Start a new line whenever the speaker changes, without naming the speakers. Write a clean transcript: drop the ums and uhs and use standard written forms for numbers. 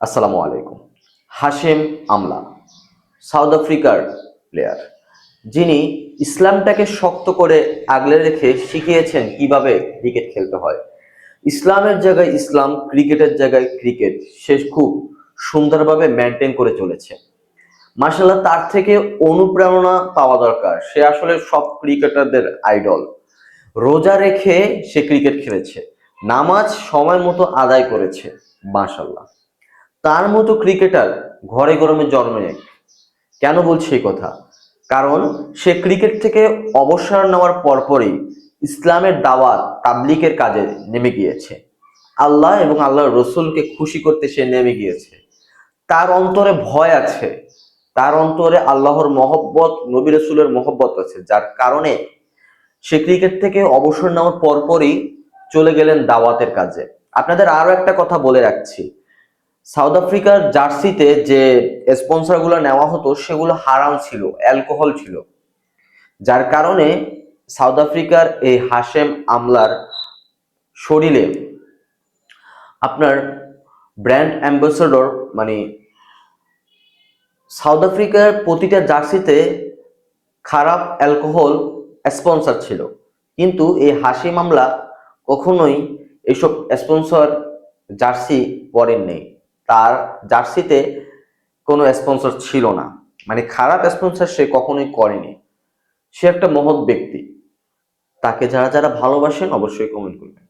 আসসালামু আলাইকুম। হাশেম আমলা সাউথ আফ্রিকার প্লেয়ার, যিনি ইসলামটাকে শক্ত করে আগলে রেখে শিখিয়েছেন কিভাবে ক্রিকেট খেলতে হয়। ইসলামের জায়গায় ইসলাম, ক্রিকেটের জায়গায় ক্রিকেট সে খুব সুন্দরভাবে মেনটেন করে চলেছে। মার্শাল্লাহ, তার থেকে অনুপ্রেরণা পাওয়া দরকার। সে আসলে সব ক্রিকেটারদের আইডল। রোজা রেখে সে ক্রিকেট খেলেছে, নামাজ সময় মতো আদায় করেছে। মার্শাল্লাহ, তার মতো ক্রিকেটার ঘরে গরমে জন্মে নেয়। কেন বলছি এই কথা? কারণ সে ক্রিকেট থেকে অবসর নেওয়ার পরপরই ইসলামের দাওয়াত তাবলিগের কাজে নেমে গিয়েছে। আল্লাহ এবং আল্লাহর রসুলকে খুশি করতে সে নেমে গিয়েছে। তার অন্তরে ভয় আছে, তার অন্তরে আল্লাহর মহব্বত, নবী রসুলের মহব্বত আছে, যার কারণে সে ক্রিকেট থেকে অবসর নেওয়ার পরপরই চলে গেলেন দাওয়াতের কাজে। আপনাদের আরো একটা কথা বলে রাখছি, সাউথ আফ্রিকার জার্সিতে যে স্পন্সরগুলো নেওয়া হতো সেগুলো হারাম ছিল, অ্যালকোহল ছিল, যার কারণে সাউথ আফ্রিকার এই হাশেম আমলার শরীরে আপনার ব্র্যান্ড অ্যাম্বাসেডর, মানে সাউথ আফ্রিকার প্রতিটা জার্সিতে খারাপ অ্যালকোহল স্পন্সর ছিল, কিন্তু এই হাশেম আমলা কখনোই এইসব স্পন্সর জার্সি পরেননি। তার জার্সিতে কোনো স্পন্সর ছিল না, মানে খারাপ স্পন্সর সে কখনোই করেনি। সে একটা মহৎ ব্যক্তি। তাকে যারা যারা ভালোবাসেন অবশ্যই কমেন্ট করবেন।